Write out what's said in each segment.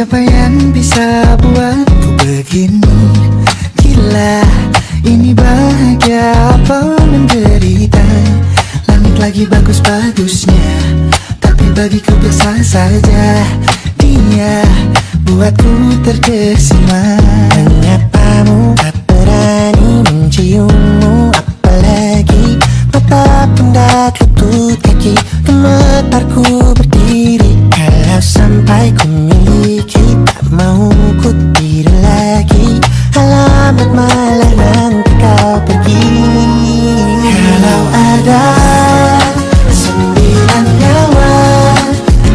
Siapa yang bisa buatku begini? Gila, ini bahagia apa menderita? Langit lagi bagus-bagusnya, tapi bagiku biasa saja. Dia buatku terkesima. Menyapamu, tak berani menciummu, apalagi mata pundak lutut kaki. Gemetarku berdiri kalau sampai ku miliki. Tak mau ku tidur lagi, alamat malah nanti kau pergi. Kalau ada 9 nyawa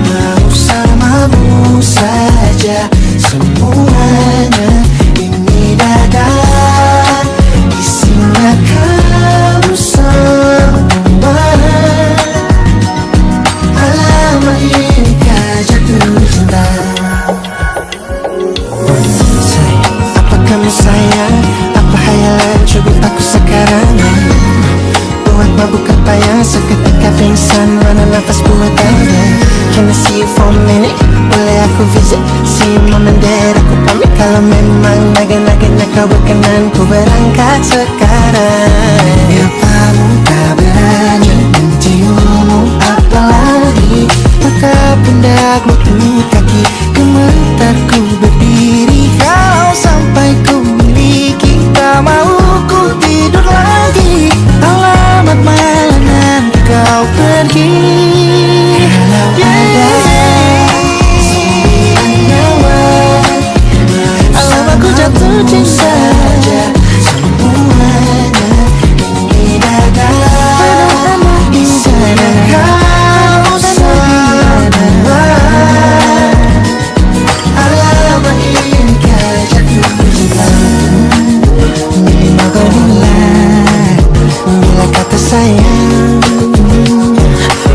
mau samamu saja, semuanya ini dada isinya kamu semua. Alamak inikah jatuh cinta. Apa kamu sayang? Apa hayalan cubit aku sekarang? Buat mabuk apa yang seketika pingsan? Mana nafas buatannya? Can I see you for a minute? Boleh aku visit? See you mom and dad. Aku pamit kalau memang naga-naganya kau berkenan. Ku berangkat sekarang. Apamu tak berani menciummu, apalagi mata pundak lutut kaki. Gemetarku berdiri kalau sampai ku miliki. Tak mau ku tidur lagi, alamat malah nanti kau pergi. Kalau ada 9 nyawa Alamat ku jatuh cinta, semuanya ini dada isinya kau semua. Alamat inikah jatuh cinta. Minimal kau mulai bila kata sayang,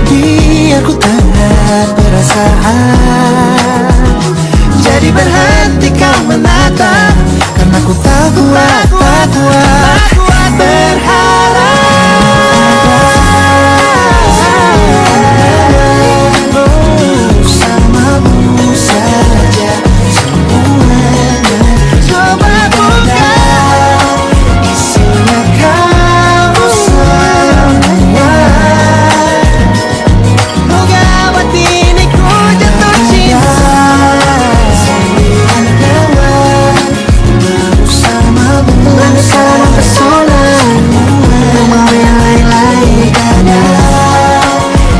biar ku tak perasaan. Jadi berhenti kau menatap, karena ku tak kuat berharap. bersamamu saja, semuanya Coba buka, isinya kamu semua. moga buat ini ku jatuh cinta. 9 nyawa bersamamu, bersama pesona. Tak mau yang lain-lain dada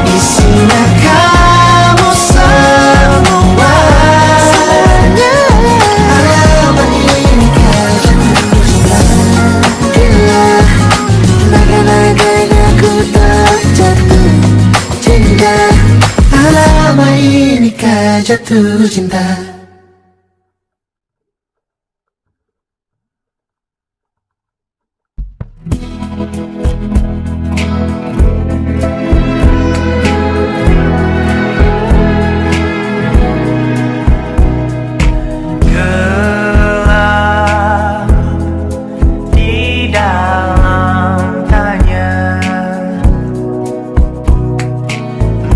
isinya kamu semua. Alamat inikah jatuh cinta. Gila, naga-naganya ku tak jatuh cinta. Alamat inikah jatuh cinta. Gelap di dalam tanya,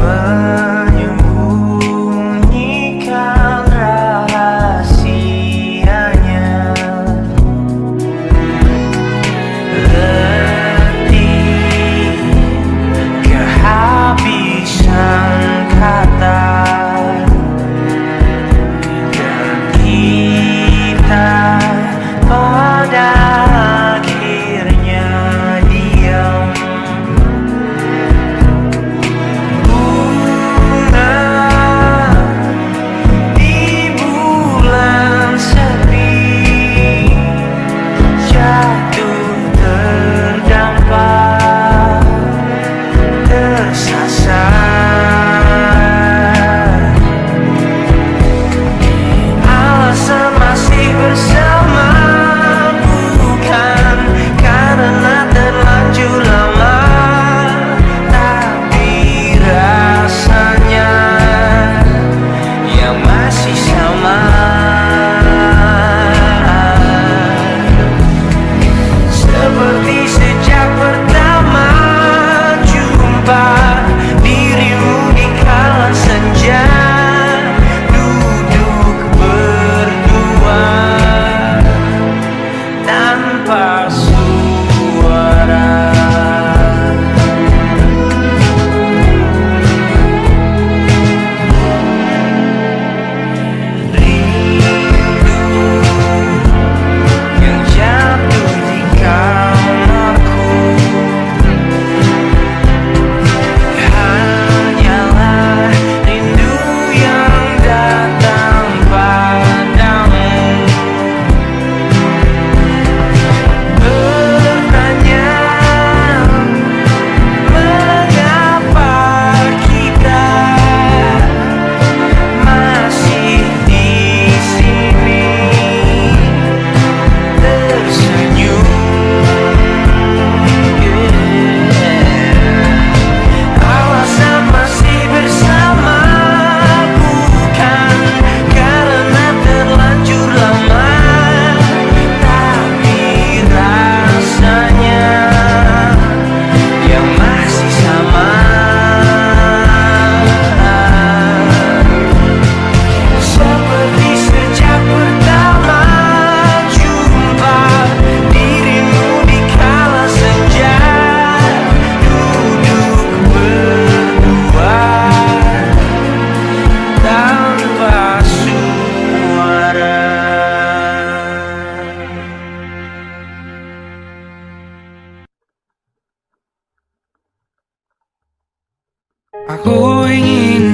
menyembunyikan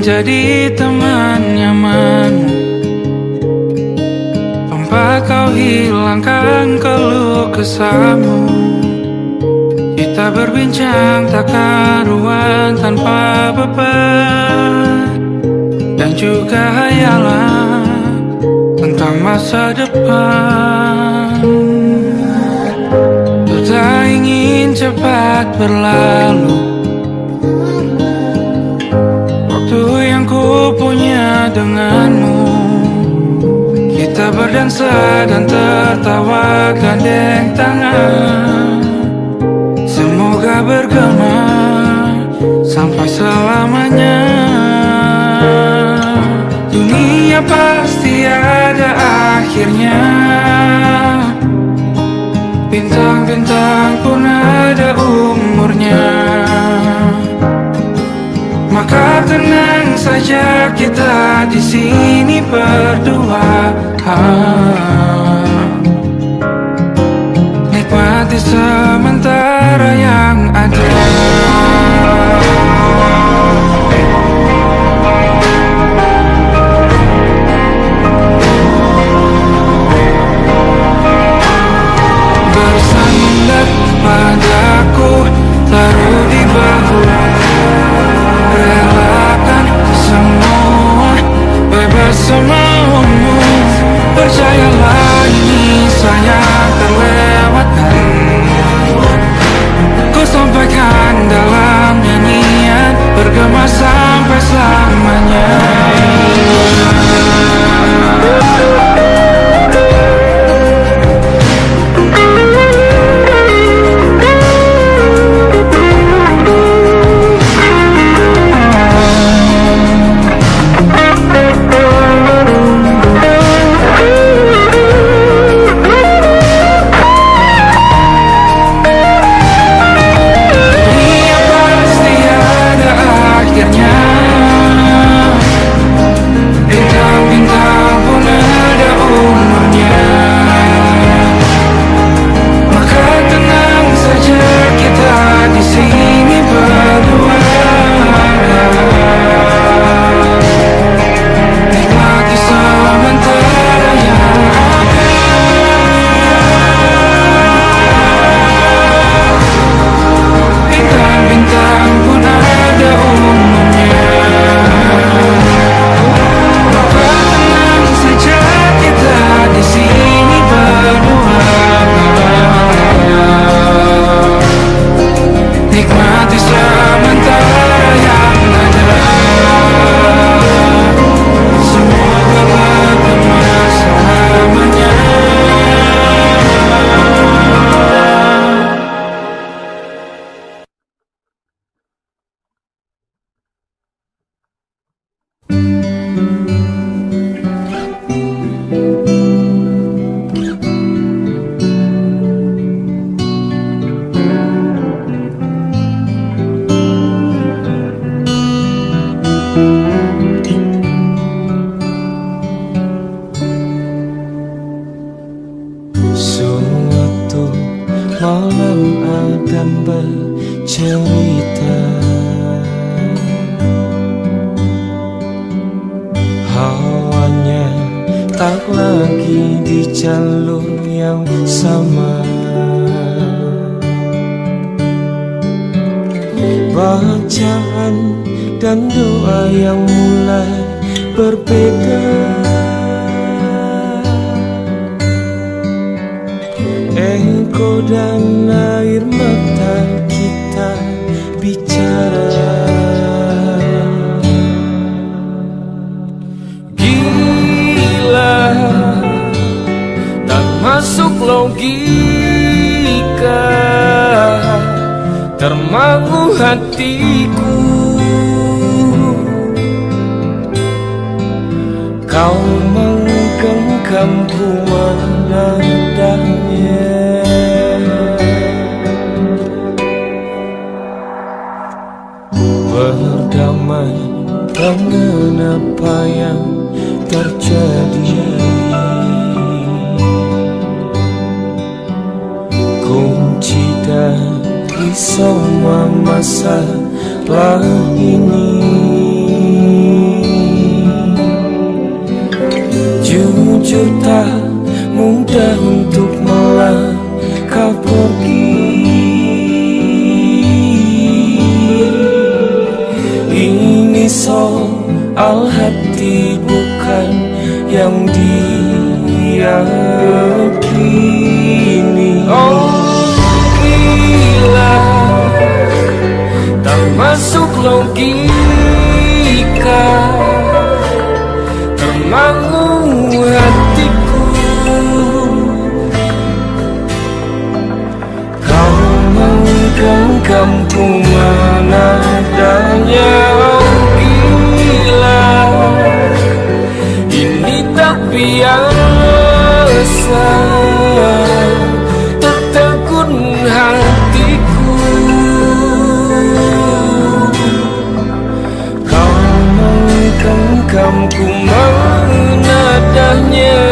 menjadi teman nyamanmu, tanpa kau hilangkan keluh kesahmu. Kita berbincang tak karuan tanpa beban, dan juga hayalan tentang masa depan. Ku tak ingin cepat berlalu waktu yang ku punya denganmu. Kita berdansa dan tertawa gandeng tangan, semoga bergema sampai selamanya. Dunia pasti ada akhirnya, bintang-bintang pun ada umurnya. Maka tenang saja kita di sini berdua, nikmati sementara yang ada. Bersandar padaku, taruh di bahu, relakan semua, bebas semaumu. Percayalah ini sayang terlewatkan, ku sampaikan dalam nyanyian, bergema sampai selamanya. Bintang-bintang pun ada umurnya, maka tenang saja kita di sini berdua, nikmati sementara yang ada. Bintang-bintang pun ada umurnya, di sini berdua, nikmati sementara yang ada. Semoga bergema selamanya. Suatu malam Adam bercerita, hawanya tak lagi di jalur yang sama. Bacaan dan doa yang mulai berbeda. Engkau dan air mata kita bicara. Gila, tak masuk logika, termangu hatiku. Kau menggenggamku menandanya. Berdamai dengan apa yang terjadi, kunci dari semua masalah ini. jujur tak mudah untuk melangkah pergi. Ini soal hati bukan yang diyakini. Oh gila, tak masuk logika, termangu hatiku. Kau menggenggamku mana adanya. Oh gila, ini tak biasa, tertegun hatiku. Kau menggenggamku mana adanya.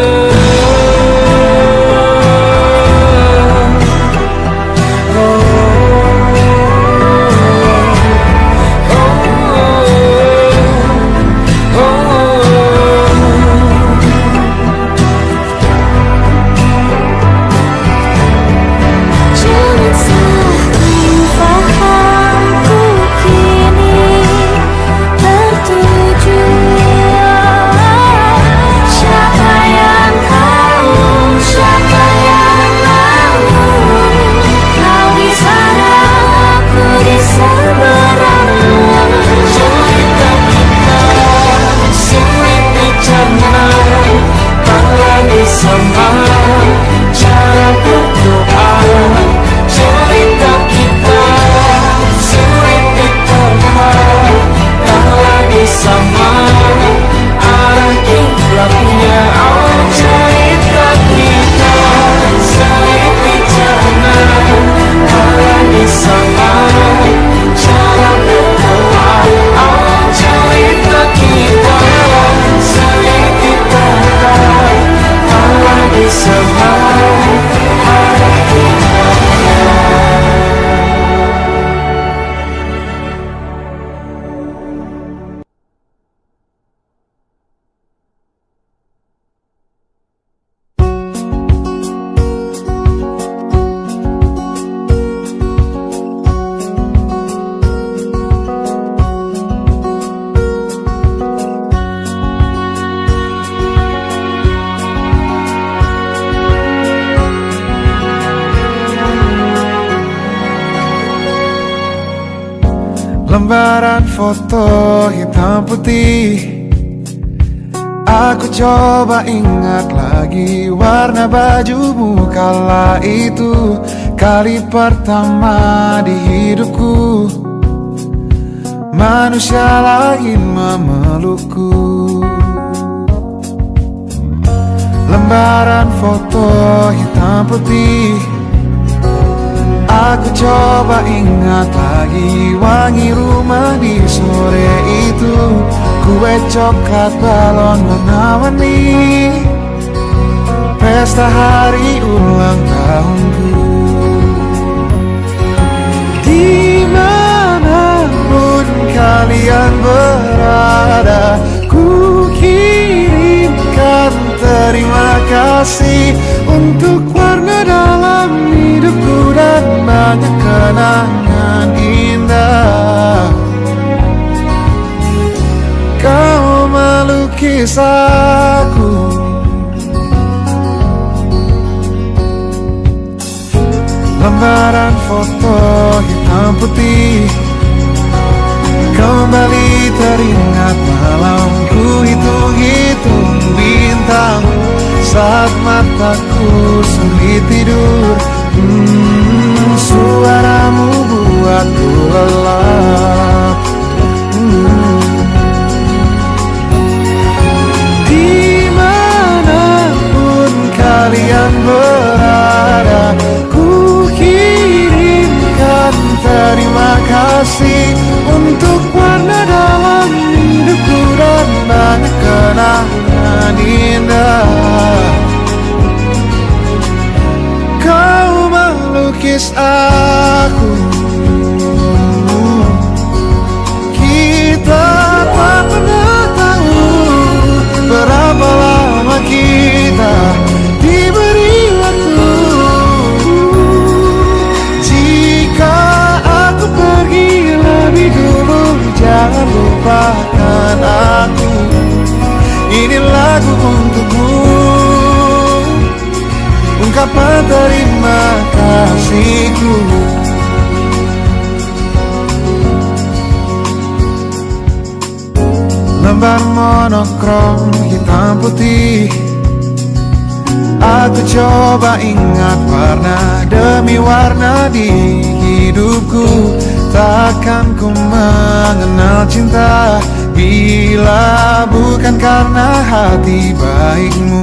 Lembaran foto hitam putih, aku coba ingat lagi warna bajumu kala itu. Kali pertama di hidupku manusia lain memelukku. Lembaran foto hitam putih, aku coba ingat lagi wangi rumah di sore itu. Kue coklat balon warna-warni, pesta hari ulang tahunku. Dimanapun kalian berada, ku kirimkan terima kasih untuk warna dalam hidupku dan banyak kenangan indah. Kau melukis aku, lembaran foto hitam putih, kembali teringat malam ku hitung-hitung bintang saat mataku sulit tidur. Suaramu buatku lelap. Dimanapun kalian berada, ku kirimkan terima kasih untuk warna dalam hidupku dan banyak kenangan indah. Kau melukis aku, kita tak pernah tahu berapa lama kita ungkapan terima kasihku. Lembar monokrom hitam putih, aku coba ingat warna demi warna di hidupku. Takkan ku mengenal cinta bila bukan karena hati baikmu.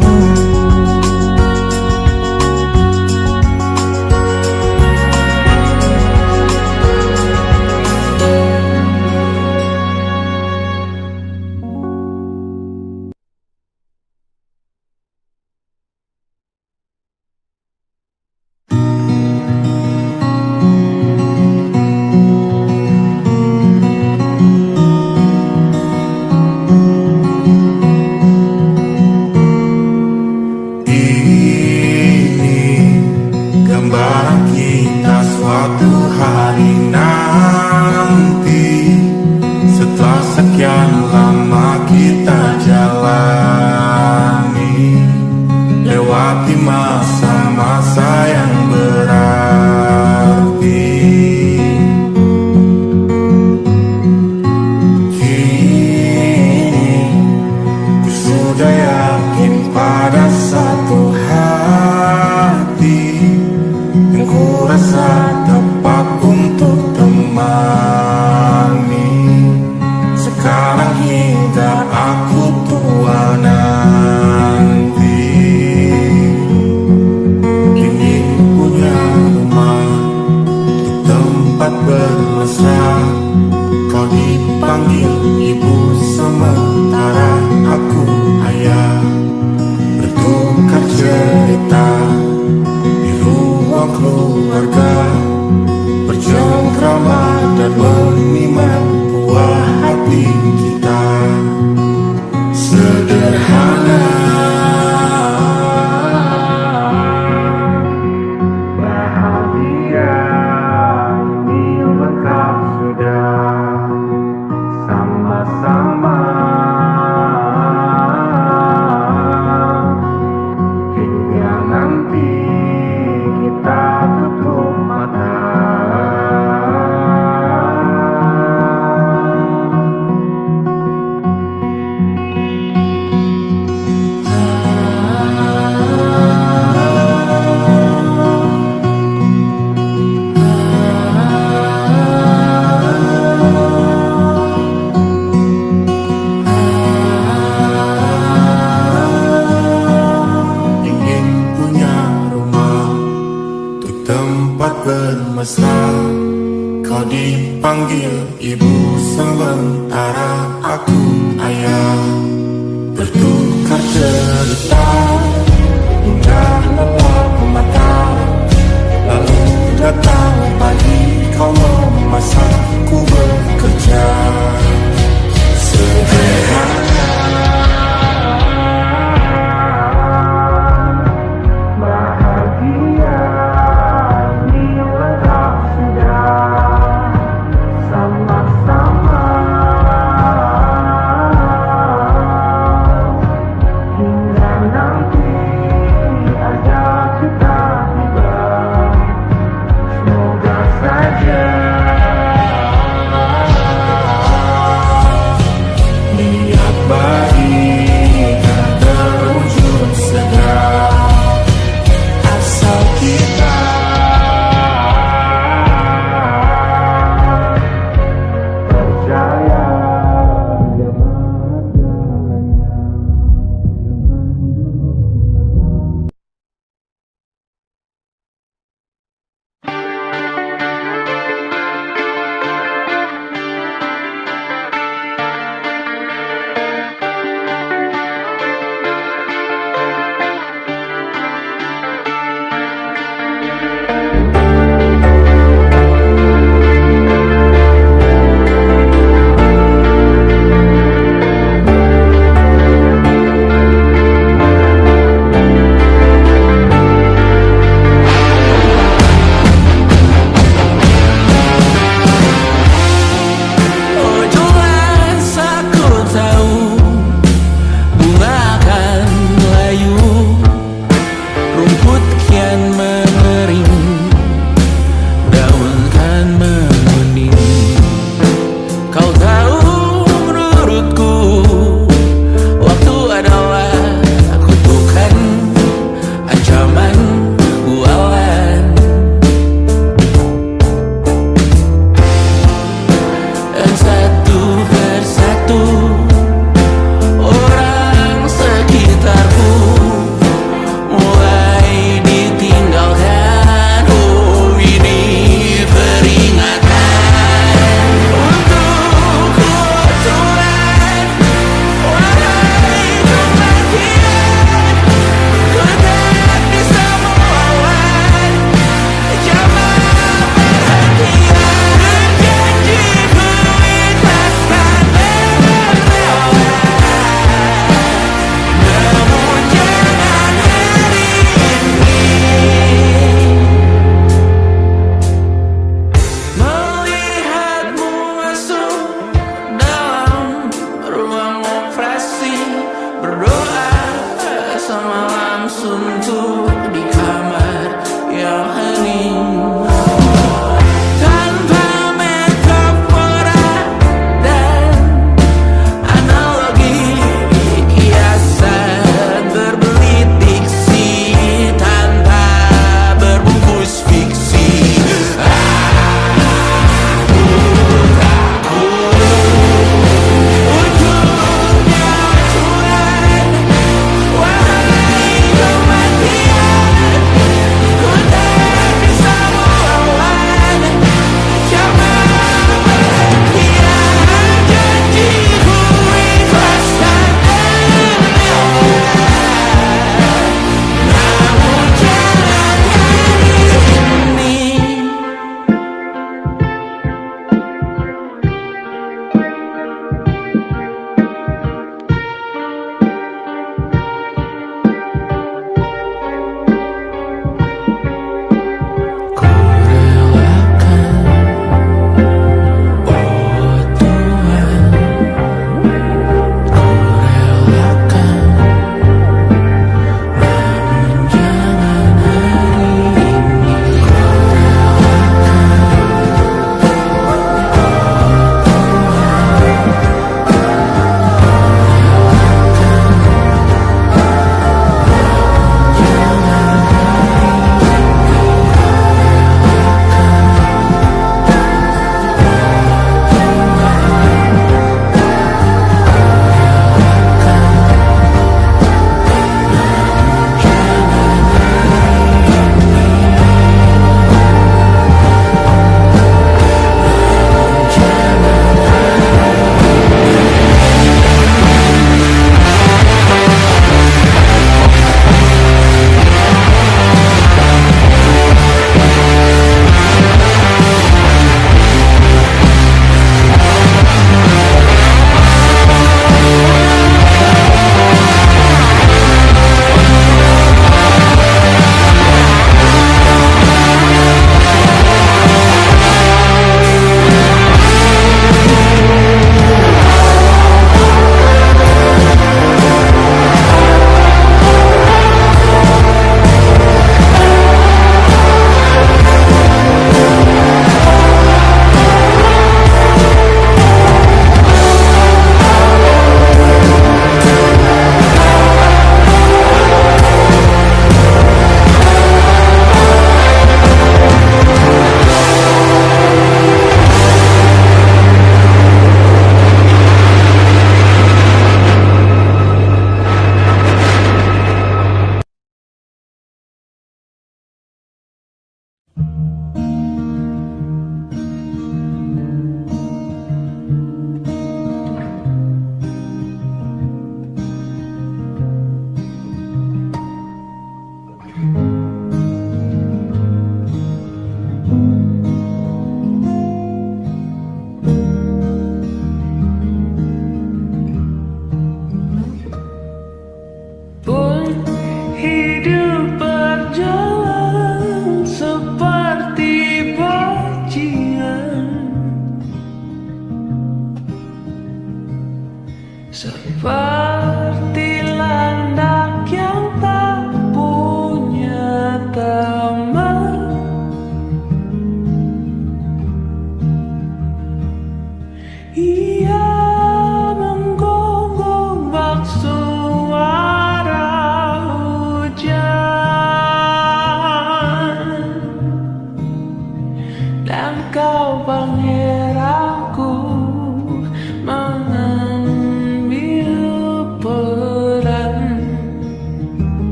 Hingga nanti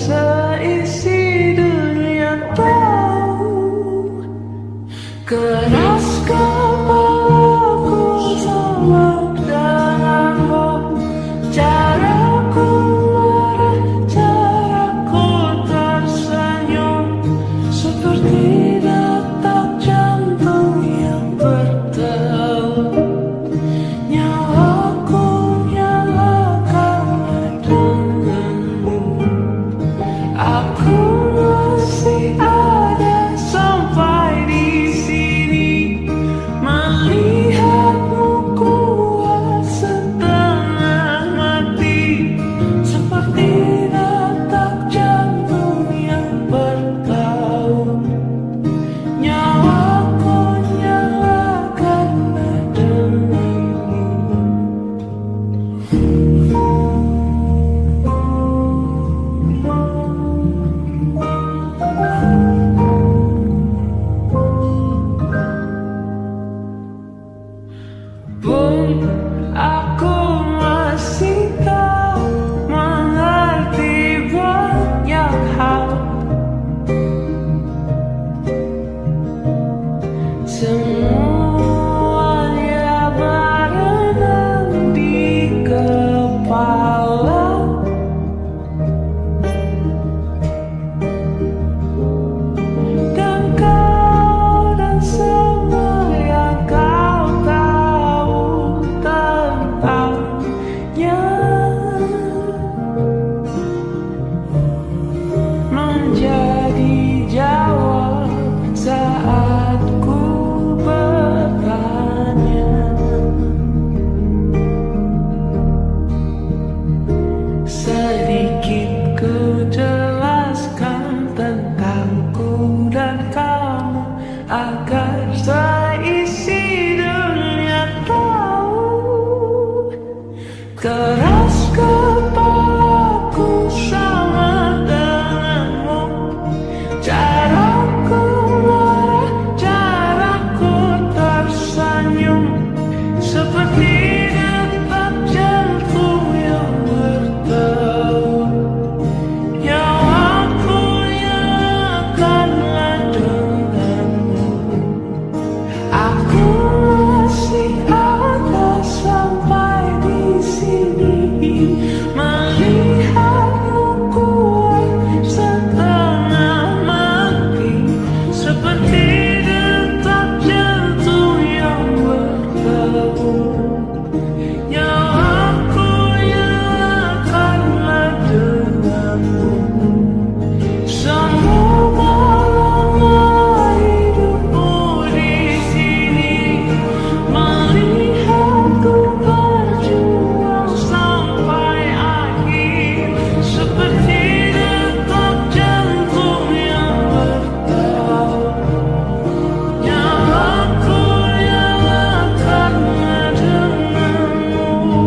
seisi dunia tahu. Keras kepalaku sama denganmu, caraku marah, caraku tersenyum, seperti detak jantung yang berdebar. Nyawaku nyalakan denganmu, aku masih ada sampai di sini, melihatmu kuat setengah mati, seperti detak jantung yang bertaut. Nyawaku nyalakan denganmu. Pun aku masih tak mengerti banyak hal, semuanya berenang di kepala. Dan kau dan semua yang kau tahu tentangnya menjadi jawab saat ku bertanya. Sedikit ku jelaskan tentangku dan kamu, agar seisi dunia tahu. Keras kepalaku sama denganmu, caraku marah, caraku tersenyum, seperti detak jantung yang berdebar. Nyawaku nyalakanlah denganmu, aku masih ada sampai di sini, melihatmu kuat setengah mati, seperti detak jantung yang berdebar. Nyawaku nyalakanlah denganmu, semoga lama hidupmu di sini, melihatku berjuang sampai akhir, seperti detak jantung yang berdebar. Nyawaku nyalakanlah denganmu.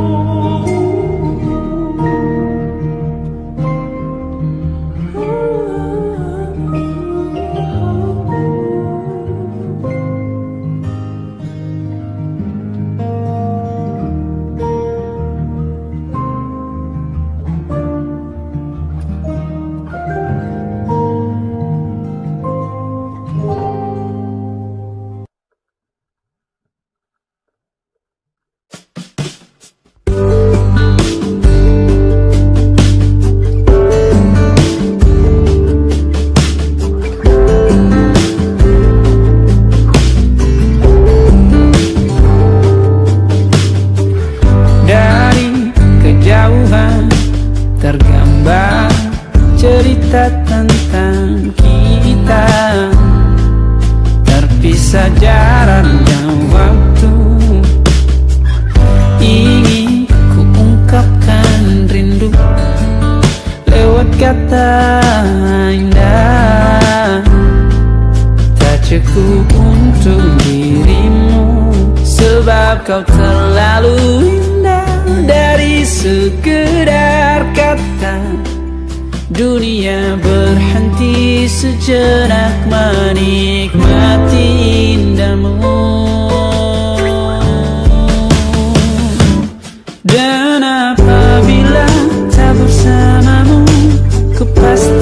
Dari kejauhan tergambar cerita tentang kita, terpisah jarak dan waktu. Ingin ku ungkapkan rindu lewat kata indah, tak cukup untuk dirimu, sebab kau terlalu indah. Dari sekedar kata, dunia berhenti sejenak menikmati indahmu. Dan apabila tak bersamamu, ku pasti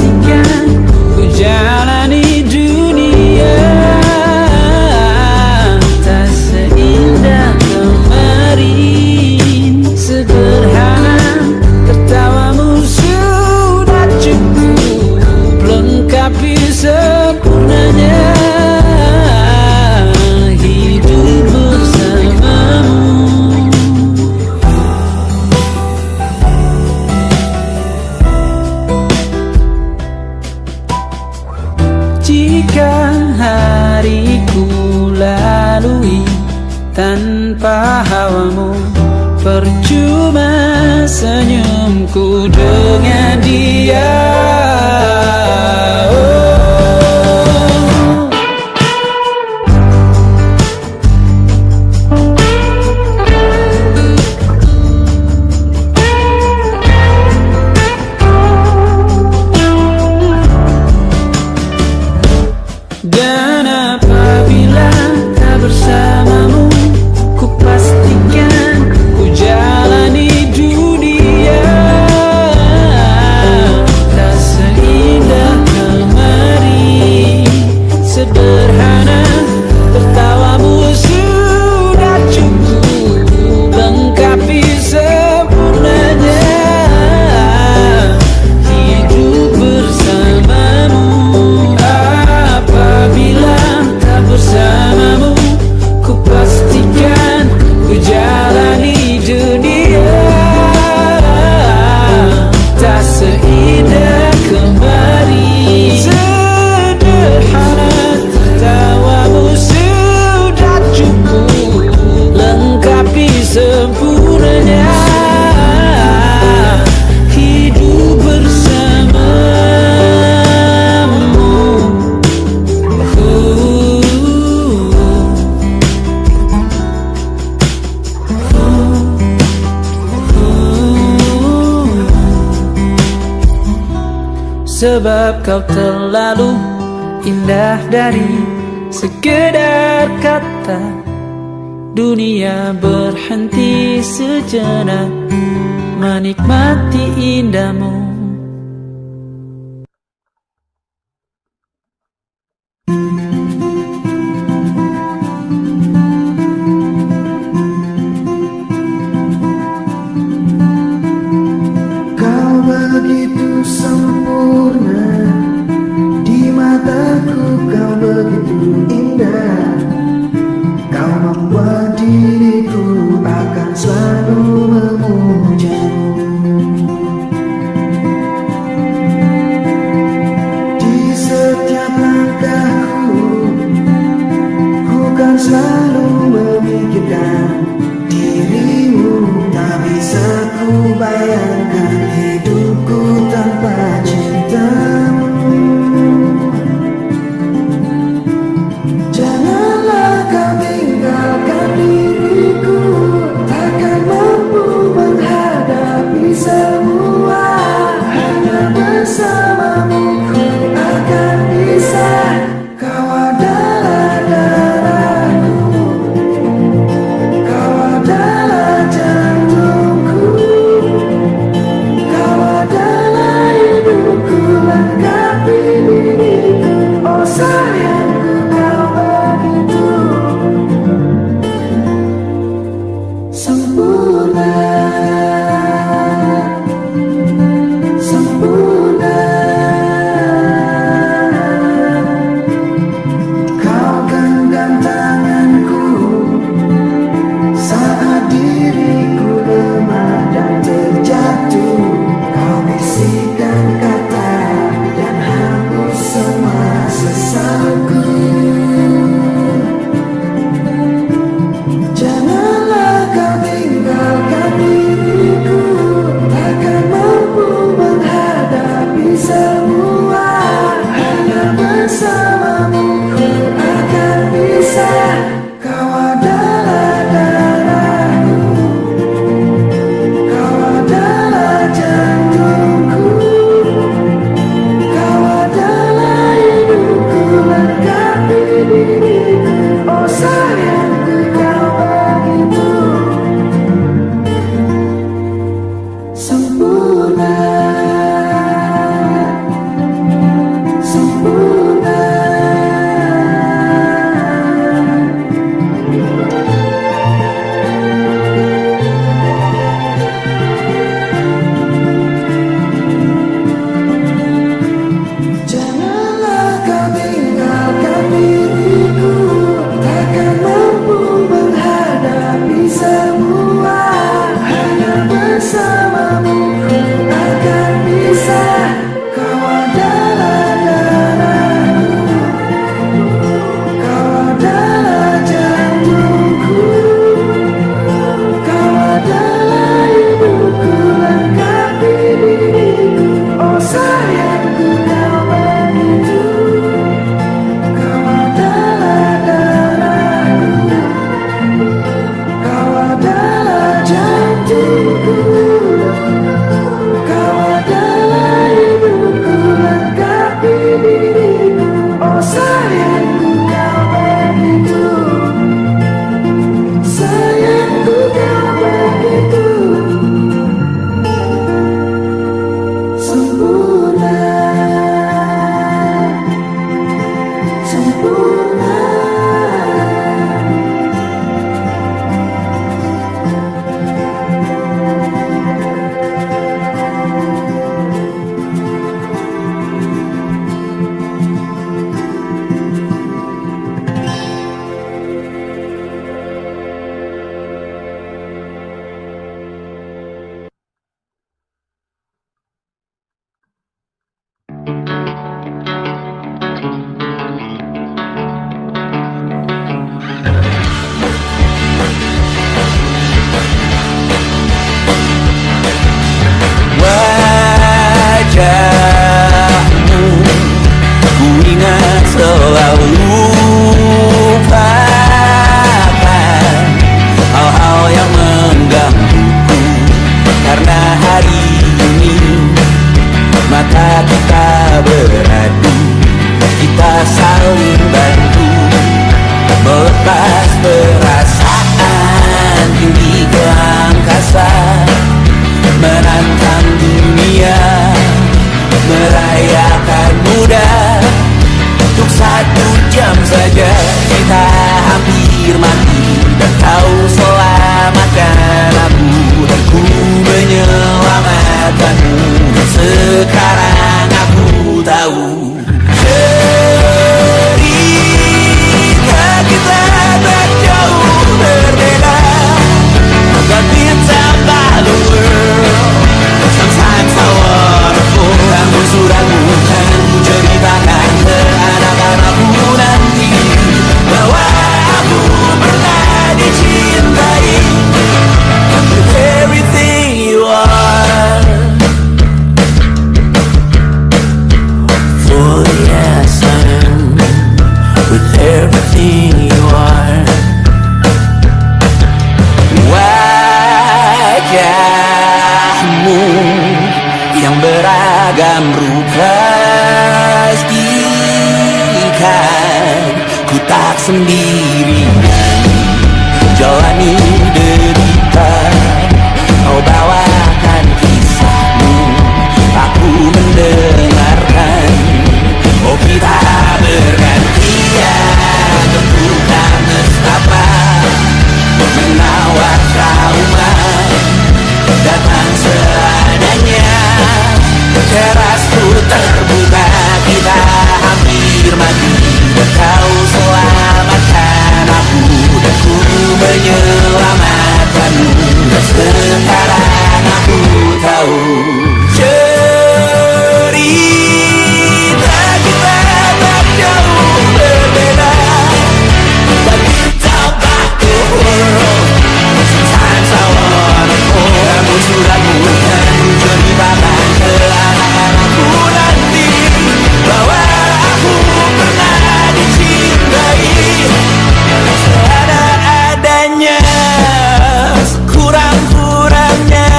lengkapi sempurnanya hidup bersamamu. Jika hariku lalui tanpa hawamu, percuma senyumku dengan dia. Dan apabila tak bersamamu, ku pastikan ku jalani dunia tak seindah kemari. Sederhana, tertawamu sudah cukup lengkapi sempurnanya hidup bersamamu. Apabila tak bersamamu, ku pastikan ku jalani dunia tak seindah kemari. Sederhana, tertawamu sudah cukup lengkapi sempurnanya hidup bersamamu. Sebab kau terlalu indah dari sekedar kata. Dunia berhenti sejenak menikmati indahmu. Kau begitu sempurna, di mataku kau begitu indah. Kau membuat diriku akan selalu memujamu. Di setiap langkahku, ku kan selalu memikirkan dirimu. Tak bisa ku bayangkan hidupku tanpa cintamu. Janganlah kau tinggalkan diriku, takkan mampu menghadapi semua. Hanya bersamamu ku akan bisa. Kau adalah darahku, kau adalah jantungku, kau adalah hidupku, lengkapi diriku. Oh sayangku, kau begitu sempurna, sempurna. Kau genggam tanganku saat diriku lemah dan terjatuh. Kau bisikkan kata dan hapus semua sesalku. Janganlah kau tinggalkan diriku, takkan mampu menghadapi semua. Hanya bersamamu ku akan bisa. Kau adalah darahku, kau adalah jantungku, kau adalah hidupku, lengkapi diriku. Oh sayangku, kau begitu sempurna, Ku menyelamatkanmu, sekarang aku tahu. Cerita kita tak jauh berbeda, but it's about the world. Sometimes I wanna fall. Kamu sudah bukan ceritakan ke anak-anakku nanti bahwa aku pernah dicintai with everything you are. For yes I am with everything you are. Wajahmu yang beragam rupa, ikan ku tak sendirian jalani derita. Kau bawakan kisahmu, aku mendengarkan. Oh kita bergantian, tentukan nestapa menawar trauma datang seadanya. Terasku terbuka, kita hampir mati, kau selamatkan aku dan ku menyelamatkanmu. Sekarang aku tahu. Cerita kita tak jauh berbeda, but it's about the world. Sometimes I wanna fall. Kamu sudah bukan ceritakan ke anak-anakku nanti bahwa aku pernah dicintai seadanya, sekurang-kurangnya.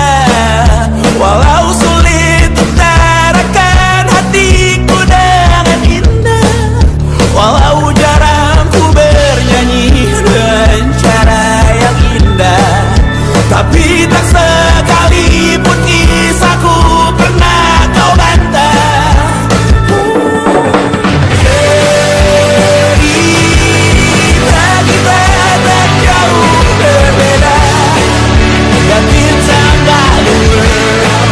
Walau sulit utarakan hatiku dengan indah, walau jarang ku bernyanyi dengan cara yang indah, tapi tak sekalipun kisahku pernah kau bantah. Cerita kita tak jauh berbeda, but it's about the world.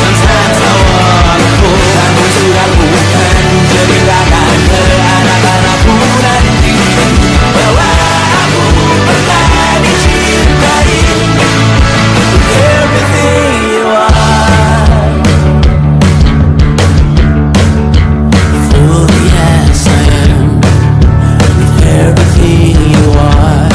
Sometimes I wanna fall. Kamu sudah bukan ceritakan ke anak-anakku nanti bahwa aku pernah dicintai with everything you are. For yes I am with everything you are.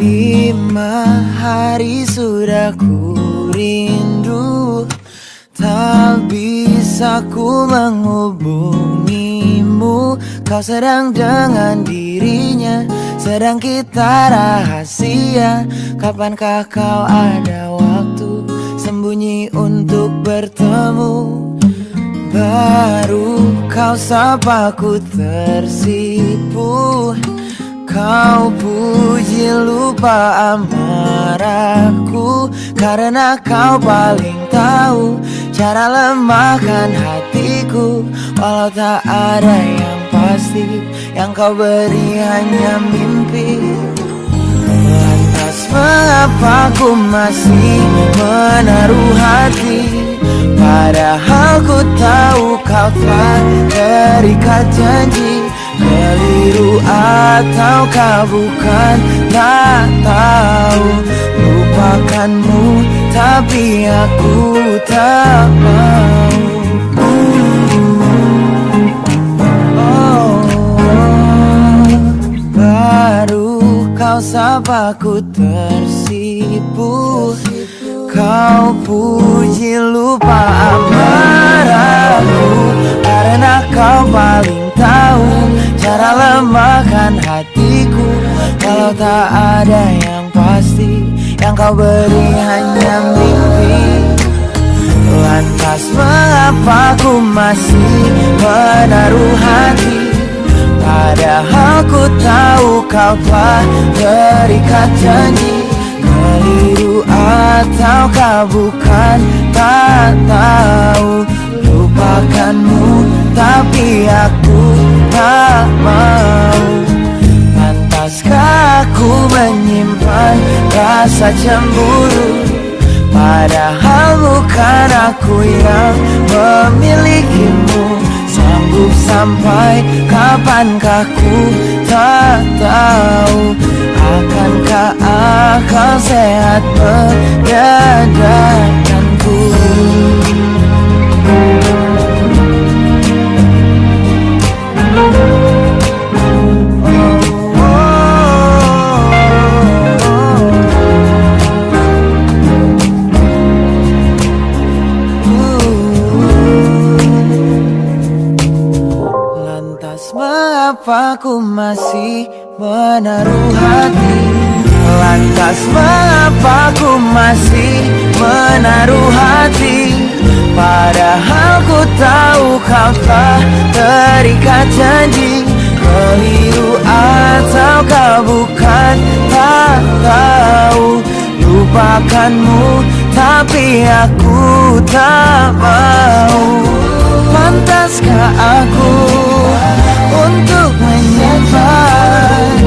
Lima hari sudah ku rindu, tak bisa ku menghubungimu. Kau sedang dengan dirinya, sedang kita rahasia. Kapankah kau ada waktu sembunyi untuk bertemu? Baru kau sapa ku tersipu. Kau puji lupa amarahku, karena kau paling tahu cara lemahkan hatiku. Walau tak ada yang pasti, yang kau beri hanya mimpi. Lantas mengapa ku masih menaruh hati, padahal ku tahu kau telah terikat janji. Keliru ataukah bukan, tak tahu. Lupakanmu tapi aku tak mau. Baru kau sapa ku tersipu. Kau puji lupa amarahku, karena kau paling tahu cara lemahkan hatiku. Kalau tak ada yang pasti, yang kau beri hanya mimpi. Lantas mengapa ku masih menaruh hati, Padahal ku tahu kau telah terikat janji. Keliru ataukah bukan, tak tahu. Lupakanmu tapi aku tak mau. Pantaskah aku menyimpan rasa cemburu, padahal bukan aku yang memilikimu. Sanggup sampai kapankah ku tak tahu. Akankah akal sehat menyadarkanku? Mengapa ku masih menaruh hati? Lantas mengapa ku masih menaruh hati? Padahal ku tahu kau telah terikat janji. Keliru ataukah bukan, tak tahu. Lupakanmu tapi aku tak mau. Pantaskah aku untuk menyimpan?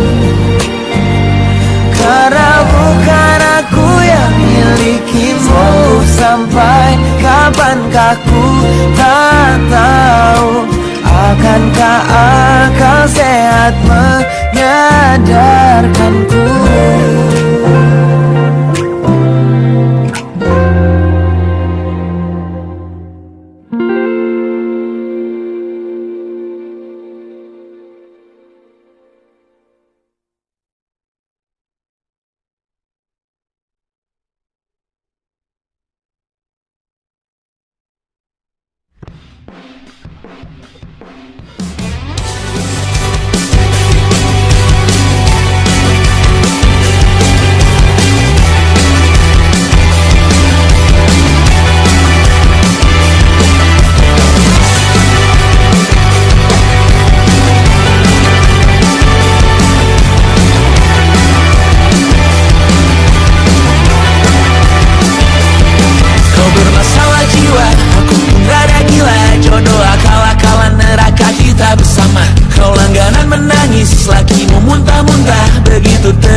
Karena bukan aku yang milikimu. Sampai kapankah ku tak tahu. Akankah akal sehat menyadarkanku?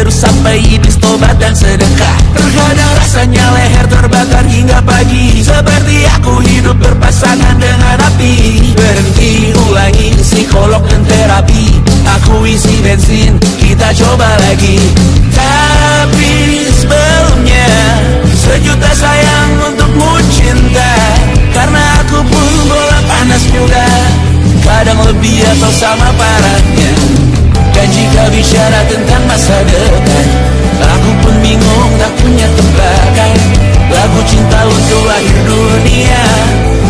Sampai iblis tobat dan sedekah. Terkadang rasanya leher terbakar hingga pagi. Seperti aku hidup berpasangan dengan api. Berhenti, ulangi psikolog dan terapi. Aku isi bensin, kita coba lagi. Tapi sebelumnya sejuta sayang untukmu cinta. Karena aku pun bola panas juga, kadang lebih atau sama parahnya. Dan jika bicara tentang masa depan, aku pun bingung tak punya tebakan. Lagu cinta untuk akhir dunia,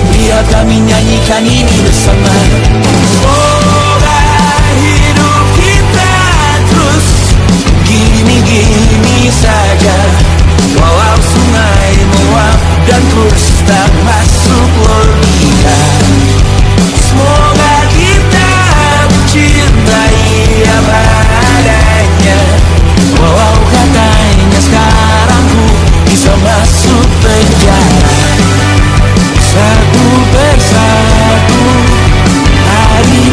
biar kami nyanyikan ini bersama. Semoga hidup kita terus gini-gini saja. Walau sungai meluap dan kurs tak masuk logika. Semoga kita mencintai apa adanya. Walau katanya sekarang ku bisa masuk penjara. Satu persatu hari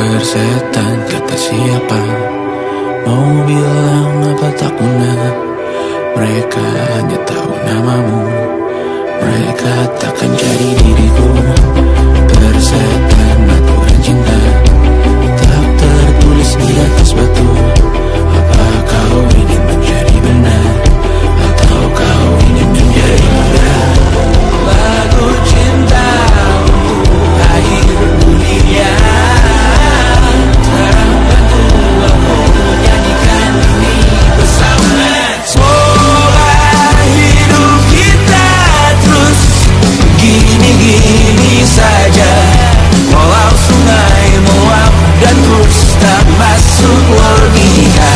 persetan kata siapa. Mau bilang apa tak guna, mereka hanya tahu namamu. Mereka takkan jadi diriku. Persetan aturan cinta tak tertulis di atas batu. Apa kau ingin menjadi benar, atau kau ingin menjadi muda? Lagu cinta akhir dunia, sekarang bantu aku nyanyikan ini bersama. Semoga hidup kita terus gini-gini saja, walau sungai meluap dan terus tak masuk logika.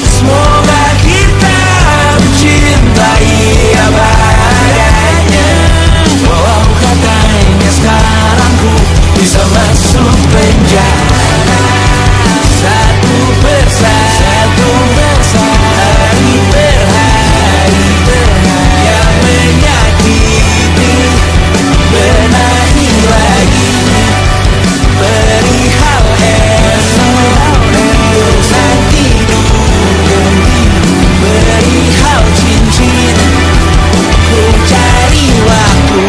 Semoga kita mencintai apa adanya, walau katanya sekarang ku bisa masuk penjara. Satu persatu, hari per hari, yang menyakiti benahi lagi. Perihal esok, urusan tidur, perihal cincin, ku cari waktu.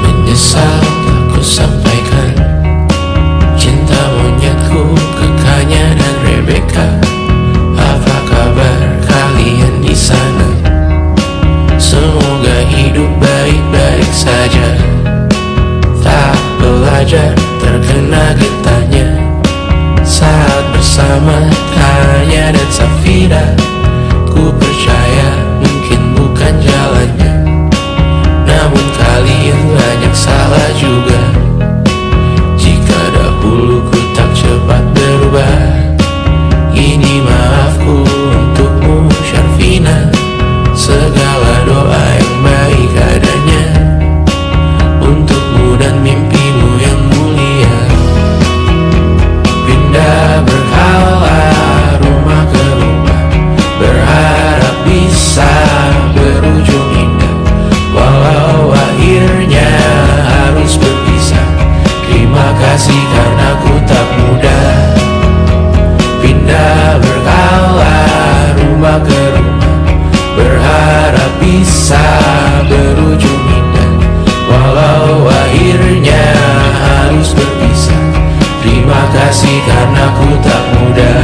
Menyesal aku sampaikan cinta monyetku ke Kanya dan Rebecca. Apa kabar kalian di sana? Semoga hidup baik-baik saja. Tak belajar terkena getahnya saat bersama Tanya dan Safira. Ku percaya mungkin bukan jalannya, namun kalian banyak salah juga. Jika dahulu ku tak cepat berubah, ini maafku untukmu Syarfina. Segala doa yang baik adanya untukmu dan mimpimu yang mulia. Pindah berhala rumah ke rumah, berharap bisa berujung indah, walau akhirnya harus berpisah. Terima kasih karena ku tak mudah. Pindah berkala rumah ke rumah, berharap bisa berujung indah, walau akhirnya harus berpisah. Terima kasih karena ku tak mudah.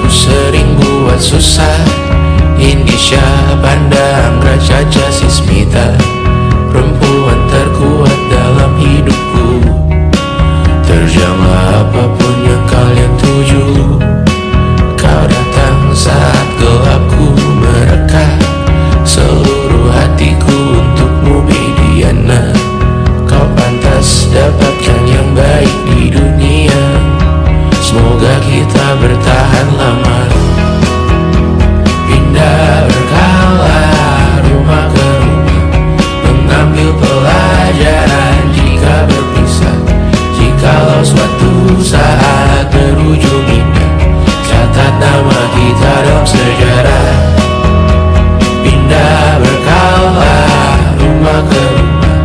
Sering buat susah. Indisha, Banda, Anggra, Caca, Sismita, perempuan terkuat dalam hidupku. Terjanglah apapun yang kalian tuju. Kau datang saat gelapku mereka. Seluruh hatiku untukmu Mediana. Kau pantas dapatkan yang baik di dunia. Semoga kita bertahan lama. Pindah berkala rumah ke rumah, mengambil pelajaran jika berpisah. Jikalau suatu saat berujung indah, catat nama kita dalam sejarah. Pindah berkala rumah ke rumah,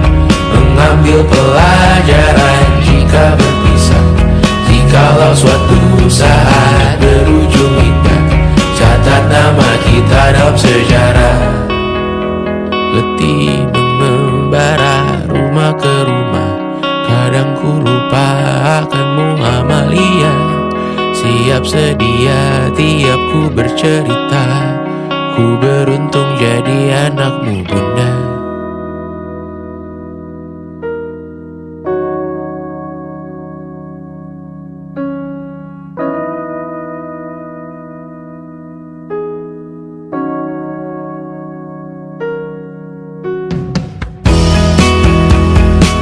mengambil pelajaran jika berpisah. Jikalau suatu saat berujung indah, catat nama kita dalam sejarah. Letih mengembara rumah ke rumah, kadang ku lupa akanmu Amalia. Siap sedia tiap ku bercerita, ku beruntung jadi anakmu Bunda.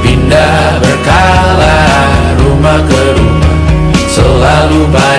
Pindah berkala rumah ke rumah, selalu baik